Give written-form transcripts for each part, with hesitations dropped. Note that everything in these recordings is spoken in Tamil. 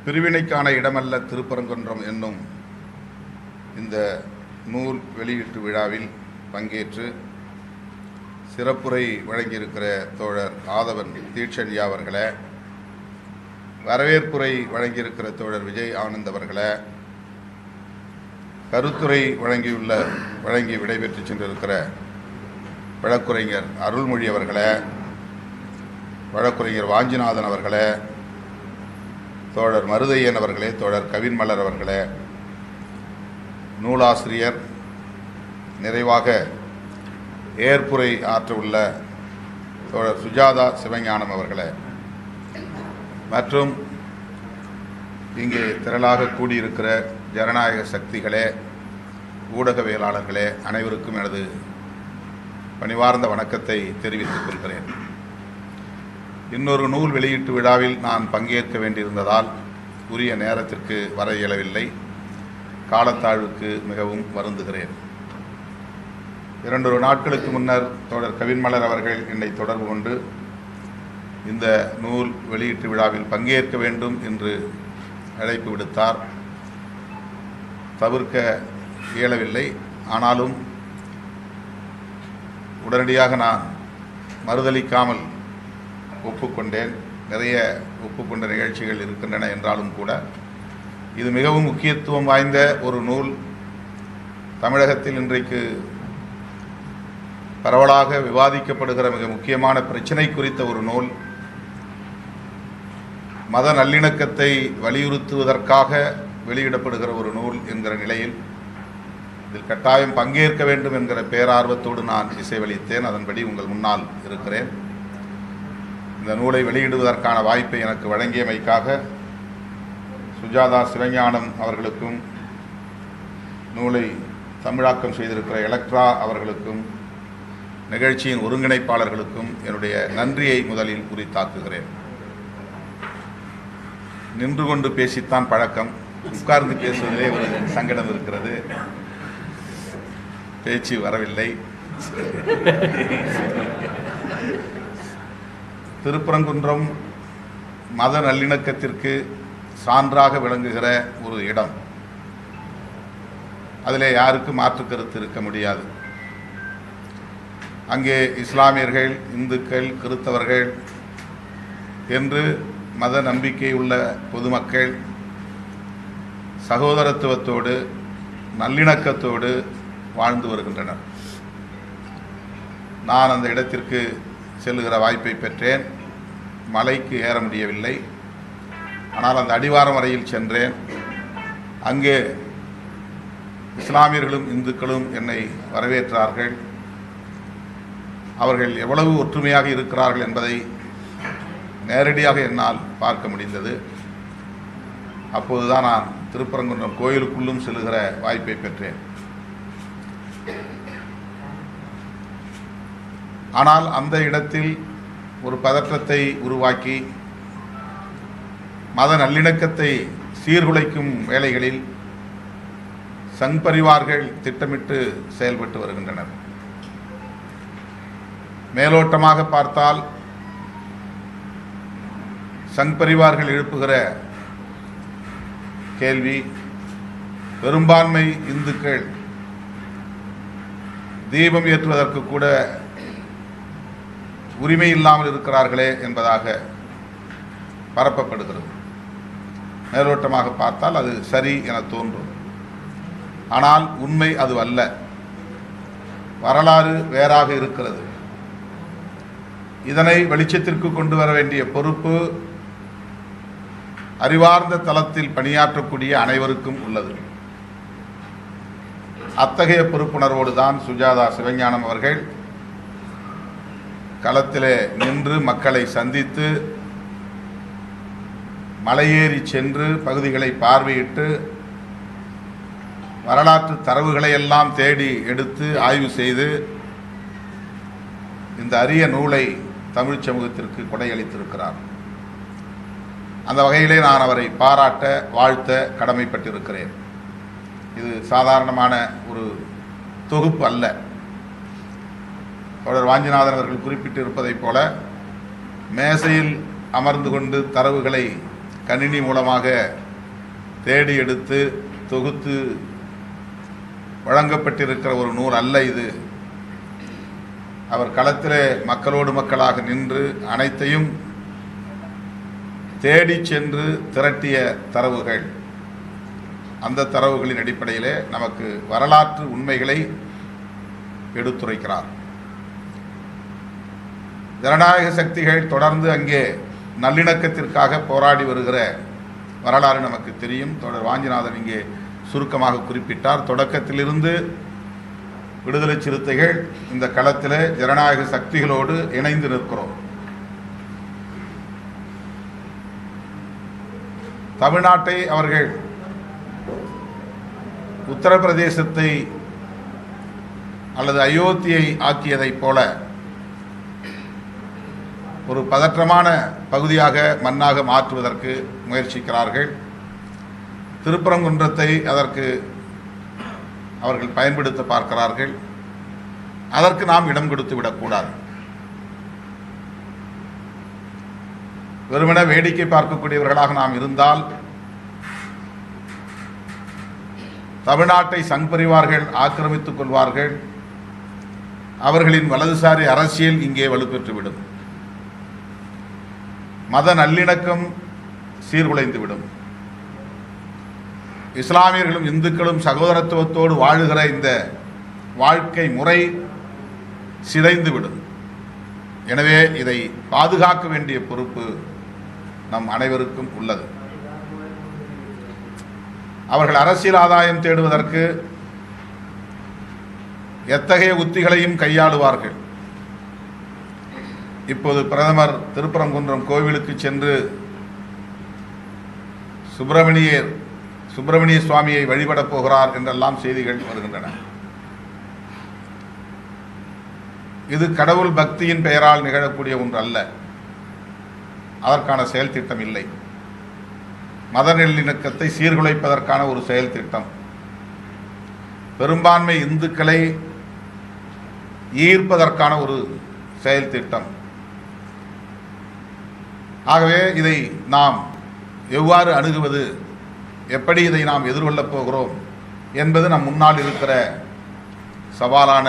பிரிவினைக்கான இடமல்ல திருப்பரங்குன்றம் என்னும் இந்த நூல் வெளியீட்டு விழாவில் பங்கேற்று சிறப்புரை வழங்கியிருக்கிற தோழர் ஆதவன் தீட்சண்யா அவர்களே, வரவேற்புரை வழங்கியிருக்கிற தோழர் விஜய் ஆனந்த் அவர்களே, கருத்துரை வழங்கி விடைபெற்று சென்றிருக்கிற வழக்குரைஞர் அருள்மொழி அவர்களே, வழக்குரைஞர் வாஞ்சிநாதன் அவர்களே, தோழர் மருதையன் அவர்களே, தோழர் கவின்மலர் அவர்களே, நூலாசிரியர் நிறைவாக ஏற்புரை ஆற்ற உள்ள தோழர் சுஜாதா சிவஞானம் அவர்களே, மற்றும் இங்கே திரளாக கூடியிருக்கிற ஜனநாயக சக்திகளே, ஊடகவியலாளர்களே, அனைவருக்கும் எனது பணிவார்ந்த வணக்கத்தை தெரிவித்துக் கொள்கிறேன். இன்னொரு நூல் வெளியீட்டு விழாவில் நான் பங்கேற்க வேண்டியிருந்ததால் உரிய நேரத்திற்கு வர இயலவில்லை. காலத்தாழ்வுக்கு மிகவும் வருந்துகிறேன். 2 நாட்களுக்கு முன்னர் தோழர் கவின்மலர் அவர்கள் என்னை தொடர்பு கொண்டு இந்த நூல் வெளியீட்டு விழாவில் பங்கேற்க வேண்டும் என்று அழைப்பு விடுத்தார். தவிர்க்க இயலவில்லை. ஆனாலும் உடனடியாக நான் மறுதளிக்காமல் ஒப்புக்கொண்டேன். நிறைய ஒப்புக்கொண்ட நிகழ்ச்சிகள் இருக்கின்றன என்றாலும் கூட இது மிகவும் முக்கியத்துவம் வாய்ந்த ஒரு நூல். தமிழகத்தில் இன்றைக்கு பரவலாக விவாதிக்கப்படுகிற மிக முக்கியமான பிரச்சினை குறித்த ஒரு நூல். மத நல்லிணக்கத்தை வலியுறுத்துவதற்காக வெளியிடப்படுகிற ஒரு நூல் என்கிற நிலையில் இதில் கட்டாயம் பங்கேற்க வேண்டும் என்கிற பேரார்வத்தோடு நான் இசைவளித்தேன். அதன்படி உங்கள் முன்னால் இருக்கிறேன். இந்த நூலை வெளியிடுவதற்கான வாய்ப்பை எனக்கு வழங்கியமைக்காக சுஜாதா சிவஞானம் அவர்களுக்கும், நூலை தமிழாக்கம் செய்திருக்கிற எலக்ட்ரா அவர்களுக்கும், நிகழ்ச்சியின் ஒருங்கிணைப்பாளர்களுக்கும் என்னுடைய நன்றியை முதலில் உரித்தாக்குகிறேன். நின்று கொண்டு பேசித்தான் பழக்கம். உட்கார்ந்து பேசுவதிலே ஒரு சங்கடம் இருக்கிறது. பேச்சு வரவில்லை. திருப்பரங்குன்றம் மத நல்லிணக்கத்திற்கு சான்றாக விளங்குகிற ஒரு இடம். அதிலே யாருக்கும் மாற்று கருத்து இருக்க முடியாது. அங்கே இஸ்லாமியர்கள், இந்துக்கள், கிறிஸ்தவர்கள் என்று மத நம்பிக்கை உள்ள பொதுமக்கள் சகோதரத்துவத்தோடு நல்லிணக்கத்தோடு வாழ்ந்து வருகின்றனர். நான் அந்த இடத்திற்கு செல்லுகிற வாய்ப்பை பெற்றேன். மலைக்கு ஏற முடியவில்லை. ஆனால் அந்த அடிவாரம் வரையில் சென்றேன். அங்கே இஸ்லாமியர்களும் இந்துக்களும் என்னை வரவேற்றார்கள். அவர்கள் எவ்வளவு ஒற்றுமையாக இருக்கிறார்கள் என்பதை நேரடியாக என்னால் பார்க்க முடிந்தது. அப்போதுதான் நான் திருப்பரங்குன்றம் கோயிலுக்குள்ளும் செல்லுகிற வாய்ப்பை பெற்றேன். ஆனால் அந்த இடத்தில் ஒரு பதற்றத்தை உருவாக்கி மத நல்லிணக்கத்தை சீர்குலைக்கும் வேளைகளில் சங் பரிவார்கள் திட்டமிட்டு செயல்பட்டு வருகின்றனர். மேலோட்டமாக பார்த்தால் சங் பரிவார்கள் எழுப்புகிற கேள்வி, பெரும்பான்மை இந்துக்கள் தீபம் ஏற்றுவதற்கு கூட உரிமை இல்லாமல் இருக்கிறார்களே என்பதாக பரப்பப்படுகிறது. மேலோட்டமாக பார்த்தால் அது சரி என தோன்றும். ஆனால் உண்மை அது அல்ல. வரலாறு வேறாக இருக்கிறது. இதனை வெளிச்சத்திற்கு கொண்டு வர வேண்டிய பொறுப்பு அறிவார்ந்த தளத்தில் பணியாற்றக்கூடிய அனைவருக்கும் உள்ளது. அத்தகைய பொறுப்புணர்வோடு தான் சுஜாதா சிவஞானம் அவர்கள் களத்திலே நின்று மக்களை சந்தித்து மலையேறி சென்று பகுதிகளை பார்வையிட்டு வரலாற்று தரவுகளை எல்லாம் தேடி எடுத்து ஆய்வு செய்து இந்த அரிய நூலை தமிழ் சமூகத்திற்கு கொடையளித்திருக்கிறார். அந்த வகையிலே நான் அவரை பாராட்ட, வாழ்த்த கடமைப்பட்டிருக்கிறேன். இது சாதாரணமான ஒரு தொகுப்பு அல்ல. தோழர் வாஞ்சிநாதன் அவர்கள் குறிப்பிட்டிருப்பதைப் போல மேசையில் அமர்ந்து கொண்டு தரவுகளை கணினி மூலமாக தேடி எடுத்து தொகுத்து வழங்கப்பட்டிருக்கிற ஒரு நூல் அல்ல இது. அவர் களத்திலே மக்களோடு மக்களாக நின்று அனைத்தையும் தேடி சென்று திரட்டிய தரவுகள். அந்த தரவுகளின் அடிப்படையிலே நமக்கு வரலாற்று உண்மைகளை எடுத்துரைக்கிறார். ஜனநாயக சக்திகள் தொடர்ந்து அங்கே நல்லிணக்கத்திற்காக போராடி வருகிற வரலாறு நமக்கு தெரியும். தோழர் வாஞ்சிநாதன் இங்கே சுருக்கமாக குறிப்பிட்டார். தொடக்கத்திலிருந்து விடுதலை சிறுத்தைகள் இந்த களத்தில் ஜனநாயக சக்திகளோடு இணைந்து நிற்கிறோம். தமிழ்நாட்டை அவர்கள் உத்தரப்பிரதேசத்தை அல்லது அயோத்தியை ஆக்கியதைப் போல ஒரு பதற்றமான பகுதியாக மண்ணாக மாற்றுவதற்கு முயற்சிக்கிறார்கள். திருப்பரங்குன்றத்தை அதற்கு அவர்கள் பயன்படுத்த பார்க்கிறார்கள். அதற்கு நாம் இடம் கொடுத்து விடக்கூடாது. வெறுமன வேடிக்கை பார்க்கக்கூடியவர்களாக நாம் இருந்தால் தமிழ்நாட்டை சங் பரிவார்கள் ஆக்கிரமித்துக் கொள்வார்கள். அவர்களின் வலதுசாரி அரசியல் இங்கே வலுப்பெற்றுவிடும். மத நல்லிணக்கம் சீர்குலைந்துவிடும். இஸ்லாமியர்களும் இந்துக்களும் சகோதரத்துவத்தோடு வாழுகிற இந்த வாழ்க்கை முறை சிதைந்துவிடும். எனவே இதை பாதுகாக்க வேண்டிய பொறுப்பு நம் அனைவருக்கும் உள்ளது. அவர்கள் அரசியல் ஆதாயம் தேடுவதற்கு எத்தகைய உத்திகளையும் கையாளுவார்கள். இப்போது பிரதமர் திருப்பரங்குன்றம் கோவிலுக்கு சென்று சுப்பிரமணிய சுவாமியை வழிபடப் போகிறார் என்றெல்லாம் செய்திகள் வருகின்றன. இது கடவுள் பக்தியின் பெயரால் நிகழக்கூடிய ஒன்று அல்ல. அதற்கான செயல் திட்டம் இல்லை. மத நல்லிணக்கத்தை சீர்குலைப்பதற்கான ஒரு செயல் திட்டம். பெரும்பான்மை இந்துக்களை ஈர்ப்பதற்கான ஒரு செயல் திட்டம். ஆகவே இதை நாம் எவ்வாறு அணுகுவது, எப்படி இதை நாம் எதிர்கொள்ளப் போகிறோம் என்பது நம் முன்னால் இருக்கிற சவாலான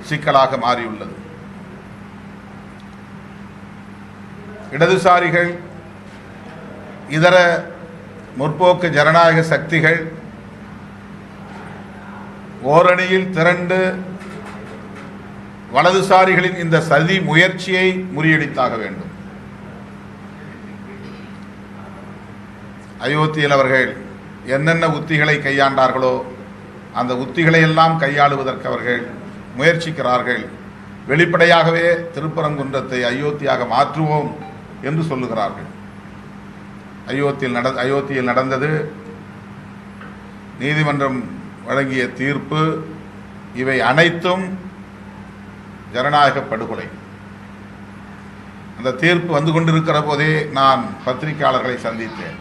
சிக்கலாக மாறியுள்ளது. இடதுசாரிகள், இதர முற்போக்கு ஜனநாயக சக்திகள் ஓரணியில் திரண்டு வலதுசாரிகளின் இந்த சதி முயற்சியை முறியடித்தாக வேண்டும். அயோத்தியில் அவர்கள் என்னென்ன உத்திகளை கையாண்டார்களோ அந்த உத்திகளை எல்லாம் கையாளுவதற்கு அவர்கள் முயற்சிக்கிறார்கள். வெளிப்படையாகவே திருப்பரங்குன்றத்தை அயோத்தியாக மாற்றுவோம் என்று சொல்லுகிறார்கள். அயோத்தியில் நடந்தது, நீதிமன்றம் வழங்கிய தீர்ப்பு, இவை அனைத்தும் ஜனநாயக படுகொலை. அந்த தீர்ப்பு வந்து கொண்டிருக்கிற போதே நான் பத்திரிகையாளர்களை சந்தித்தேன்.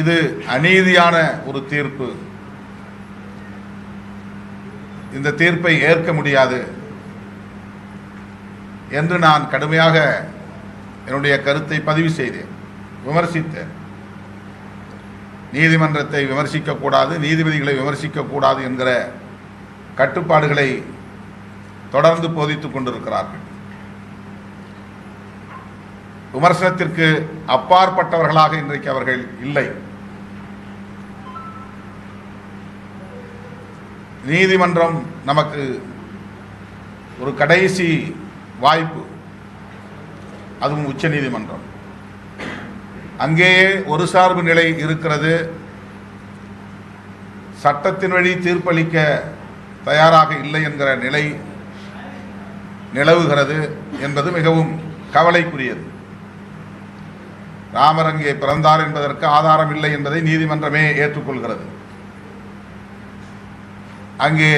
இது அநீதியான ஒரு தீர்ப்பு, இந்த தீர்ப்பை ஏற்க முடியாது என்று நான் கடுமையாக என்னுடைய கருத்தை பதிவு செய்தேன், விமர்சித்தேன். நீதிமன்றத்தை விமர்சிக்கக்கூடாது, நீதிபதிகளை விமர்சிக்கக்கூடாது என்கிற கட்டுப்பாடுகளை தொடர்ந்து போதித்துக் கொண்டிருக்கிறார்கள். விமர்சனத்திற்கு அப்பாற்பட்டவர்களாக இன்றைக்கு அவர்கள் இல்லை. நீதிமன்றம் நமக்கு ஒரு கடைசி வாய்ப்பு, அதுவும் உச்ச நீதிமன்றம். அங்கேயே ஒரு சார்பு நிலை இருக்கிறது. சட்டத்தின் வழி தீர்ப்பளிக்க தயாராக இல்லை என்கிற நிலை நிலவுகிறது என்பது மிகவும் கவலைக்குரியது. ராமர் அங்கே பிறந்தார் என்பதற்கு ஆதாரம் இல்லை என்பதை நீதிமன்றமே ஏற்றுக்கொள்கிறது. அங்கே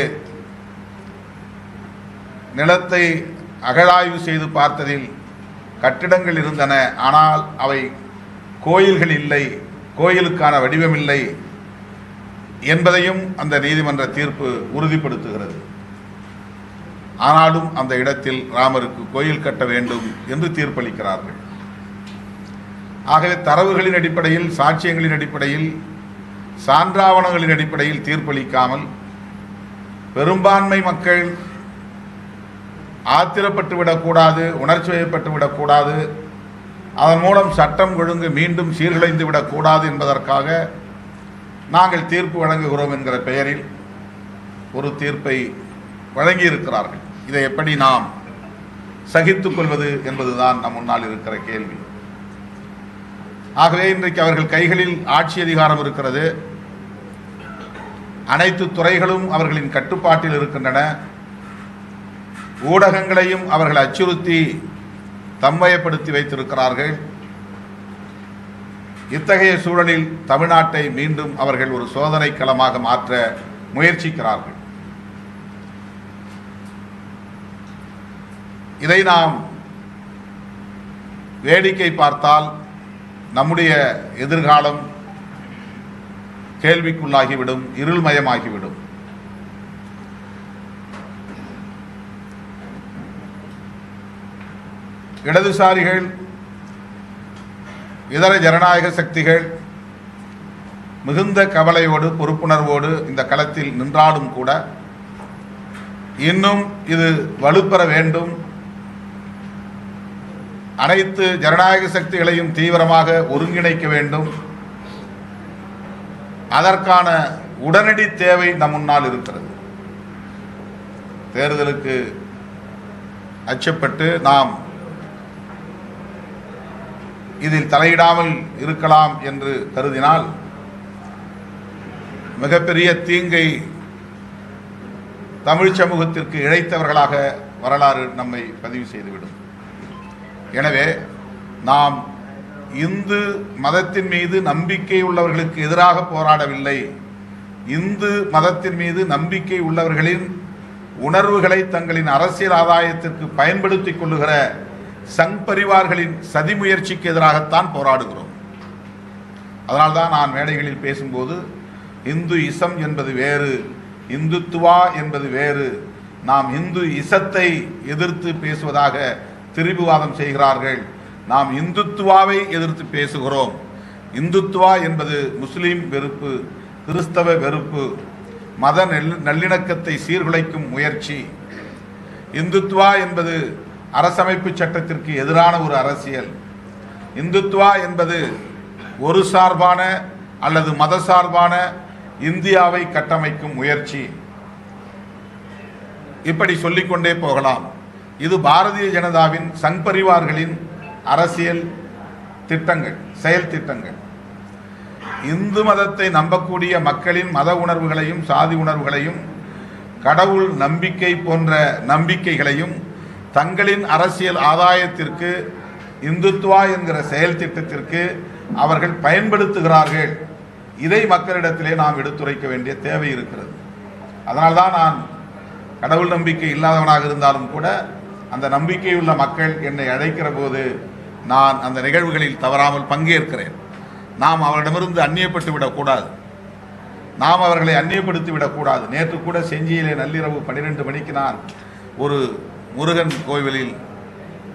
நிலத்தை அகழாய்வு செய்து பார்த்ததில் கட்டிடங்கள் இருந்தன, ஆனால் அவை கோயில்கள் இல்லை, கோயிலுக்கான வடிவம் இல்லை என்பதையும் அந்த நீதிமன்ற தீர்ப்பு உறுதிப்படுத்துகிறது. ஆனாலும் அந்த இடத்தில் ராமருக்கு கோயில் கட்ட வேண்டும் என்று தீர்ப்பளிக்கிறார்கள். ஆகவே தரவுகளின் அடிப்படையில், சாட்சியங்களின் அடிப்படையில், சான்றாவணங்களின் அடிப்படையில் தீர்ப்பளிக்காமல் பெரும்பான்மை மக்கள் ஆத்திரப்பட்டு விடக்கூடாது, உணர்ச்சி வயப்பட்டு விடக்கூடாது, அதன் மூலம் சட்டம் ஒழுங்கு மீண்டும் சீர்குலைந்து விடக்கூடாது என்பதற்காக நாங்கள் தீர்ப்பு வழங்குகிறோம் என்கிற பெயரில் ஒரு தீர்ப்பை வழங்கியிருக்கிறார்கள். இதை எப்படி நாம் சகித்துக் கொள்வது என்பதுதான் நம் முன்னால் இருக்கிற கேள்வி. ஆகவே இன்றைக்கு அவர்கள் கைகளில் ஆட்சி அதிகாரம் இருக்கிறது. அனைத்து துறைகளும் அவர்களின் கட்டுப்பாட்டில் இருக்கின்றன. ஊடகங்களையும் அவர்கள் அச்சுறுத்தி தம்வயப்படுத்தி வைத்திருக்கிறார்கள். இத்தகைய சூழலில் தமிழ்நாட்டை மீண்டும் அவர்கள் ஒரு சோதனை களமாக மாற்ற முயற்சிக்கிறார்கள். இதை நாம் வேடிக்கை பார்த்தால் நம்முடைய எதிர்காலம் கேள்விக்குள்ளாகிவிடும், இருள்மயமாகிவிடும். இடதுசாரிகள், இதர ஜனநாயக சக்திகள் மிகுந்த கவலையோடு, பொறுப்புணர்வோடு இந்த களத்தில் நின்றாலும் கூட இன்னும் இது வலுப்பெற வேண்டும், அனைத்து ஜனநாயக சக்திகளையும் தீவிரமாக ஒருங்கிணைக்க வேண்டும், அதற்கான உடனடி தேவை நம் முன்னால் இருக்கிறது. தேர்தலுக்கு அச்சப்பட்டு நாம் இதில் தலையிடாமல் இருக்கலாம் என்று கருதினால் மிகப்பெரிய தீங்கை தமிழ் சமூகத்திற்கு இழைத்தவர்களாக வரலாறு நம்மை பதிவு செய்துவிடும். எனவே நாம் இந்து மதத்தின் மீது நம்பிக்கை உள்ளவர்களுக்கு எதிராக போராடவில்லை. இந்து மதத்தின் மீது நம்பிக்கை உள்ளவர்களின் உணர்வுகளை தங்களின் அரசியல் ஆதாயத்திற்கு பயன்படுத்திக் கொள்ளுகிற சங் பரிவார்களின் சதி முயற்சிக்கு எதிராகத்தான் போராடுகிறோம். அதனால்தான் நான் மேடைகளில் பேசும்போது இந்து இசம் என்பது வேறு, இந்துத்துவா என்பது வேறு, நாம் இந்து இசத்தை எதிர்த்து பேசுவதாக திரிபுவாதம் செய்கிறார்கள். நாம் இந்துத்துவாவை எதிர்த்து பேசுகிறோம். இந்துத்துவா என்பது முஸ்லீம் வெறுப்பு, கிறிஸ்தவ வெறுப்பு, மத நல்லிணக்கத்தை சீர்குலைக்கும் முயற்சி. இந்துத்துவா என்பது அரசமைப்பு சட்டத்திற்கு எதிரான ஒரு அரசியல். இந்துத்துவா என்பது ஒரு சார்பான அல்லது மதசார்பான இந்தியாவை கட்டமைக்கும் முயற்சி. இப்படி சொல்லிக்கொண்டே போகலாம். இது பாரதிய ஜனதாவின் சங் பரிவார்களின் அரசியல் திட்டங்கள், செயல் திட்டங்கள். இந்து மதத்தை நம்பக்கூடிய மக்களின் மத உணர்வுகளையும் சாதி உணர்வுகளையும் கடவுள் நம்பிக்கை போன்ற நம்பிக்கைகளையும் தங்களின் அரசியல் ஆதாயத்திற்கு, இந்துத்துவா என்கிற செயல் திட்டத்திற்கு அவர்கள் பயன்படுத்துகிறார்கள். இதை மக்களிடத்திலே நாம் எடுத்துரைக்க வேண்டிய தேவை இருக்கிறது. அதனால்தான் நான் கடவுள் நம்பிக்கை இல்லாதவனாக இருந்தாலும் கூட அந்த நம்பிக்கையுள்ள மக்கள் என்னை அழைக்கிற போது நான் அந்த நிகழ்வுகளில் தவறாமல் பங்கேற்கிறேன். நாம் அவரிடமிருந்து அந்நியப்பட்டு விடக்கூடாது, நாம் அவர்களை அந்நியப்படுத்தி விடக்கூடாது. நேற்று கூட செஞ்சியிலே நள்ளிரவு 12 மணிக்கு நான் ஒரு முருகன் கோவிலில்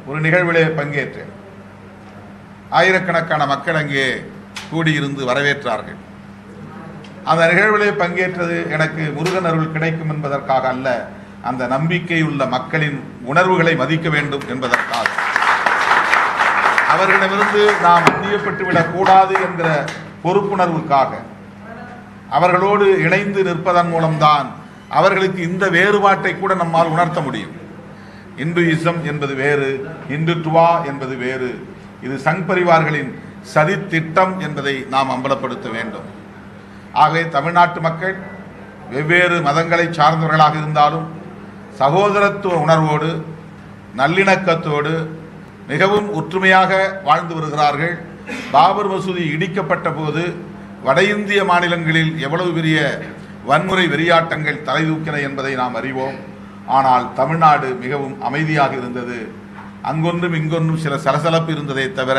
ஒரு நிகழ்விலே பங்கேற்றேன். ஆயிரக்கணக்கான மக்கள் அங்கே கூடியிருந்து வரவேற்றார்கள். அந்த நிகழ்விலே பங்கேற்றது எனக்கு முருகன் அருள் கிடைக்கும் என்பதற்காக அல்ல, அந்த நம்பிக்கையுள்ள மக்களின் உணர்வுகளை மதிக்க வேண்டும் என்பதற்காக. அவர்களிடமிருந்து நாம் அந்நியப்பட்டு விடக்கூடாது என்கிற பொறுப்புணர்வுக்காக அவர்களோடு இணைந்து நிற்பதன் மூலம்தான் அவர்களுக்கு இந்த வேறுபாட்டை கூட நம்மால் உணர்த்த முடியும். இந்துயிசம் என்பது வேறு, இந்துத்துவா என்பது வேறு. இது சங் பரிவார்களின் சதி திட்டம் என்பதை நாம் அம்பலப்படுத்த வேண்டும். ஆகவே தமிழ்நாட்டு மக்கள் வெவ்வேறு மதங்களை சார்ந்தவர்களாக இருந்தாலும் சகோதரத்துவ உணர்வோடு, நல்லிணக்கத்தோடு மிகவும் ஒற்றுமையாக வாழ்ந்து வருகிறார்கள். பாபர் மசூதி இடிக்கப்பட்ட போது வட இந்திய மாநிலங்களில் எவ்வளவு பெரிய வன்முறை வெறியாட்டங்கள் தலைதூக்கின என்பதை நாம் அறிவோம். ஆனால் தமிழ்நாடு மிகவும் அமைதியாக இருந்தது. அங்கொன்றும் இங்கொன்றும் சில சலசலப்பு இருந்ததை தவிர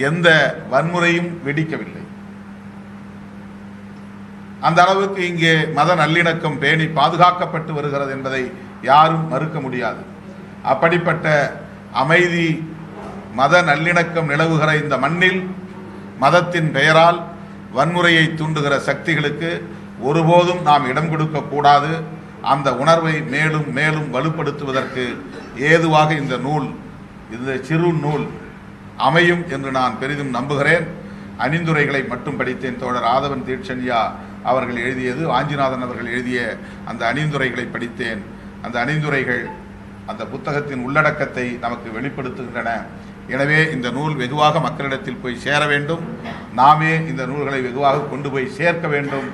எந்த வன்முறையும் வெடிக்கவில்லை. அந்த அளவுக்கு இங்கே மத நல்லிணக்கம் பேணி பாதுகாக்கப்பட்டு வருகிறது என்பதை யாரும் மறுக்க முடியாது. அப்படிப்பட்ட அமைதி மத நல்லிணக்கம் நிலவுகிற இந்த மண்ணில் மதத்தின் பெயரால் வன்முறையை தூண்டுகிற சக்திகளுக்கு ஒருபோதும் நாம் இடம் கொடுக்க கூடாது. அந்த உணர்வை மேலும் மேலும் வலுப்படுத்துவதற்கு ஏதுவாக இந்த சிறு நூல் அமையும் என்று நான் பெரிதும் நம்புகிறேன். அணிந்துரைகளை மட்டும் படித்தேன். தோழர் ஆதவன் தீட்சண்யா அவர்கள் எழுதியது, வாஞ்சிநாதன் அவர்கள் எழுதிய அந்த அணிந்துரைகளை படித்தேன். அந்த அணிந்துரைகள் அந்த புத்தகத்தின் உள்ளடக்கத்தை நமக்கு வெளிப்படுத்துகின்றன. எனவே இந்த நூல் வெகுவாக மக்களிடத்தில் போய் சேர வேண்டும். நாமே இந்த நூல்களை வெகுவாக கொண்டு போய் சேர்க்க வேண்டும்.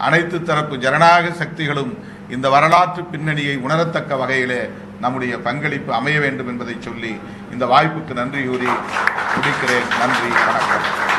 அனைத்து தரப்பு ஜனநாயக சக்திகளும் இந்த வரலாற்று பின்னணியை உணரத்தக்க வகையிலே நம்முடைய பங்களிப்பு அமைய வேண்டும் என்பதை சொல்லி இந்த வாய்ப்புக்கு நன்றி கூறி முடிக்கிறேன். நன்றி, வணக்கம்.